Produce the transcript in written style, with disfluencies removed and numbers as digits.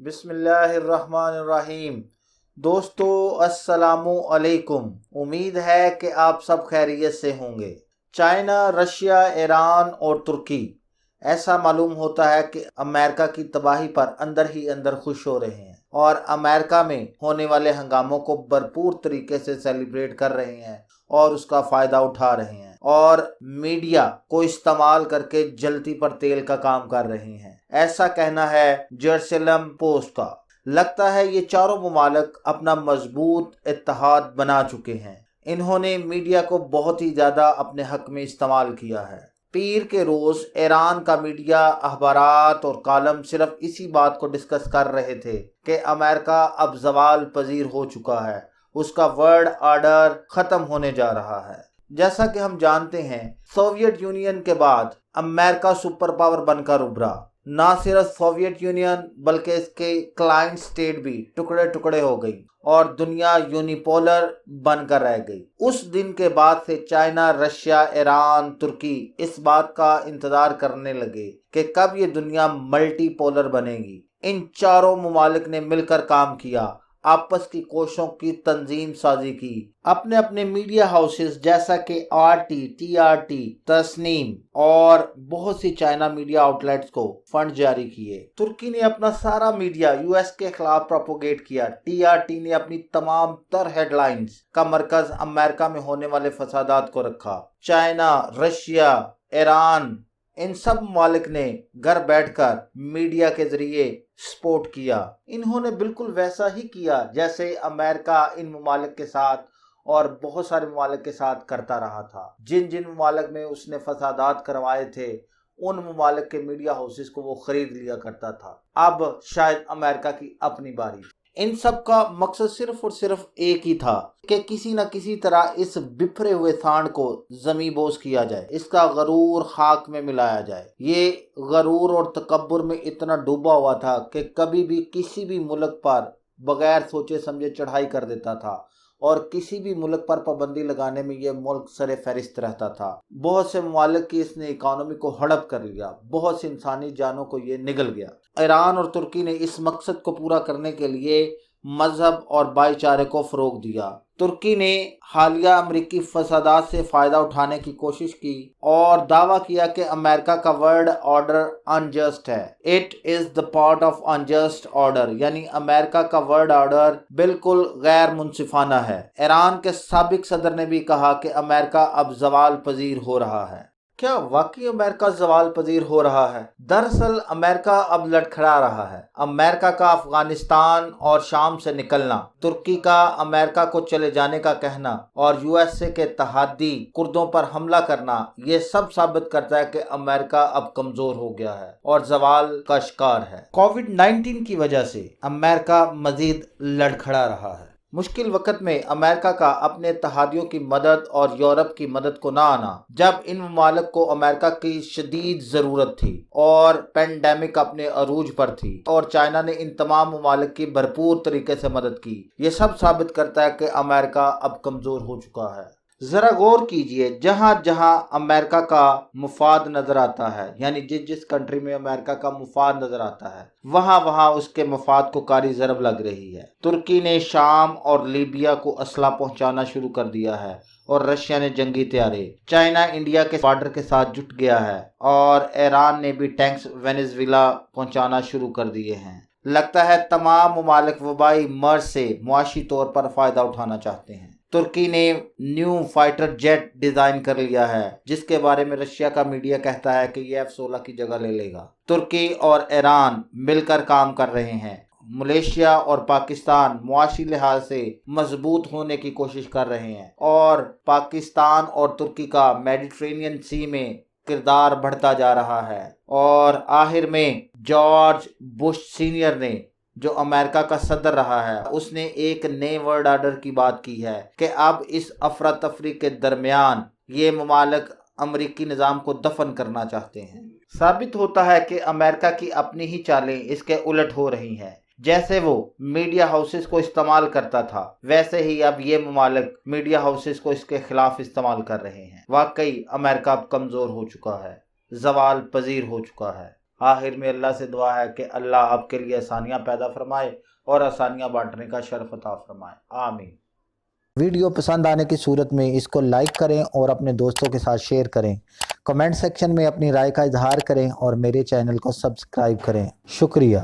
بسم اللہ الرحمن الرحیم۔ دوستو السلام علیکم۔ امید ہے کہ آپ سب خیریت سے ہوں گے۔ چائنا، رشیا، ایران اور ترکی، ایسا معلوم ہوتا ہے کہ امریکہ کی تباہی پر اندر ہی اندر خوش ہو رہے ہیں اور امریکہ میں ہونے والے ہنگاموں کو بھرپور طریقے سے سیلیبریٹ کر رہے ہیں اور اس کا فائدہ اٹھا رہے ہیں اور میڈیا کو استعمال کر کے جلتی پر تیل کا کام کر رہے ہیں، ایسا کہنا ہے جیروسلم پوسٹ کا۔ لگتا ہے یہ چاروں ممالک اپنا مضبوط اتحاد بنا چکے ہیں۔ انہوں نے میڈیا کو بہت ہی زیادہ اپنے حق میں استعمال کیا ہے۔ پیر کے روز ایران کا میڈیا، اخبارات اور کالم صرف اسی بات کو ڈسکس کر رہے تھے کہ امریکہ اب زوال پذیر ہو چکا ہے، اس کا ورلڈ آرڈر ختم ہونے جا رہا ہے۔ جیسا کہ ہم جانتے ہیں، سوویت یونین کے بعد امریکہ سپر پاور بن کر ابھرا۔ نہ صرف سوویت یونین بلکہ اس کے کلائنٹ سٹیٹ بھی ٹکڑے ٹکڑے ہو گئی اور دنیا یونیپولر بن کر رہ گئی۔ اس دن کے بعد سے چائنا، رشیا، ایران، ترکی اس بات کا انتظار کرنے لگے کہ کب یہ دنیا ملٹی پولر بنے گی۔ ان چاروں ممالک نے مل کر کام کیا، آپس کی کوششوں کی تنظیم سازی کی، اپنے اپنے میڈیا ہاؤسز جیسا کہ RT، TRT، تسنیم اور بہت سی چائنا میڈیا آؤٹ لیٹس کو فنڈ جاری کیے۔ ترکی نے اپنا سارا میڈیا US کے خلاف پروپوگیٹ کیا۔ TRT نے اپنی تمام تر ہیڈ لائنز کا مرکز امریکہ میں ہونے والے فسادات کو رکھا۔ چائنا، رشیا، ایران، ان سب ممالک نے گھر بیٹھ کر میڈیا کے ذریعے سپورٹ کیا۔ انہوں نے بالکل ویسا ہی کیا جیسے امریکہ ان ممالک کے ساتھ اور بہت سارے ممالک کے ساتھ کرتا رہا تھا۔ جن جن ممالک میں اس نے فسادات کروائے تھے، ان ممالک کے میڈیا ہاؤسز کو وہ خرید لیا کرتا تھا۔ اب شاید امریکہ کی اپنی باری۔ ان سب کا مقصد صرف اور صرف ایک ہی تھا کہ کسی نہ کسی طرح اس بکھرے ہوئے سانڈ کو زمیں بوس کیا جائے، اس کا غرور خاک میں ملایا جائے۔ یہ غرور اور تکبر میں اتنا ڈوبا ہوا تھا کہ کبھی بھی کسی بھی ملک پر بغیر سوچے سمجھے چڑھائی کر دیتا تھا اور کسی بھی ملک پر پابندی لگانے میں یہ ملک سر فہرست رہتا تھا۔ بہت سے ممالک کی اس نے اکانومی کو ہڑپ کر لیا، بہت سی انسانی جانوں کو یہ نگل گیا۔ ایران اور ترکی نے اس مقصد کو پورا کرنے کے لیے مذہب اور بھائی چارے کو فروغ دیا۔ ترکی نے حالیہ امریکی فسادات سے فائدہ اٹھانے کی کوشش کی اور دعویٰ کیا کہ امریکہ کا ورلڈ آرڈر انجسٹ ہے۔ It is the part of unjust order, یعنی امریکہ کا ورلڈ آرڈر بالکل غیر منصفانہ ہے۔ ایران کے سابق صدر نے بھی کہا کہ امریکہ اب زوال پذیر ہو رہا ہے۔ کیا واقعی امریکہ زوال پذیر ہو رہا ہے؟ دراصل امریکہ اب لڑکھڑا رہا ہے۔ امریکہ کا افغانستان اور شام سے نکلنا، ترکی کا امریکہ کو چلے جانے کا کہنا اور USA کے تحادی کردوں پر حملہ کرنا، یہ سب ثابت کرتا ہے کہ امریکہ اب کمزور ہو گیا ہے اور زوال کا شکار ہے۔ کووڈ-19 کی وجہ سے امریکہ مزید لڑکھڑا رہا ہے۔ مشکل وقت میں امریکہ کا اپنے اتحادیوں کی مدد اور یورپ کی مدد کو نہ آنا، جب ان ممالک کو امریکہ کی شدید ضرورت تھی اور پینڈیمک اپنے عروج پر تھی، اور چائنا نے ان تمام ممالک کی بھرپور طریقے سے مدد کی، یہ سب ثابت کرتا ہے کہ امریکہ اب کمزور ہو چکا ہے۔ ذرا غور کیجئے، جہاں جہاں امریکہ کا مفاد نظر آتا ہے، یعنی جس کنٹری میں امریکہ کا مفاد نظر آتا ہے، وہاں وہاں اس کے مفاد کو کاری ضرب لگ رہی ہے۔ ترکی نے شام اور لیبیا کو اسلحہ پہنچانا شروع کر دیا ہے اور رشیا نے جنگی طیارے۔ چائنا انڈیا کے بارڈر کے ساتھ جٹ گیا ہے اور ایران نے بھی ٹینکس وینزویلا پہنچانا شروع کر دیے ہیں۔ لگتا ہے تمام ممالک وبائی مرض سے معاشی طور پر فائدہ اٹھانا چاہتے ہیں۔ ترکی نے نیو فائٹر جیٹ ڈیزائن کر لیا ہے، جس کے بارے میں رشیا کا میڈیا کہتا ہے کہ یہ F-16 کی جگہ لے لے گا۔ ترکی اور ایران مل کر کام کر رہے ہیں۔ ملیشیا اور پاکستان معاشی لحاظ سے مضبوط ہونے کی کوشش کر رہے ہیں اور پاکستان اور ترکی کا میڈیٹرینین سی میں کردار بڑھتا جا رہا ہے۔ اور آخر میں جارج بش سینئر نے، جو امریکہ کا صدر رہا ہے، اس نے ایک نئے ورلڈ آرڈر کی بات کی ہے کہ اب اس افراتفری کے درمیان یہ ممالک امریکی نظام کو دفن کرنا چاہتے ہیں۔ ثابت ہوتا ہے کہ امریکہ کی اپنی ہی چالیں اس کے الٹ ہو رہی ہیں۔ جیسے وہ میڈیا ہاؤسز کو استعمال کرتا تھا، ویسے ہی اب یہ ممالک میڈیا ہاؤسز کو اس کے خلاف استعمال کر رہے ہیں۔ واقعی امریکہ اب کمزور ہو چکا ہے، زوال پذیر ہو چکا ہے۔ آخر میں اللہ سے دعا ہے کہ اللہ آپ کے لیے آسانیاں پیدا فرمائے اور آسانیاں بانٹنے کا شرف عطا فرمائے، آمین۔ ویڈیو پسند آنے کی صورت میں اس کو لائک کریں اور اپنے دوستوں کے ساتھ شیئر کریں، کمنٹ سیکشن میں اپنی رائے کا اظہار کریں اور میرے چینل کو سبسکرائب کریں۔ شکریہ۔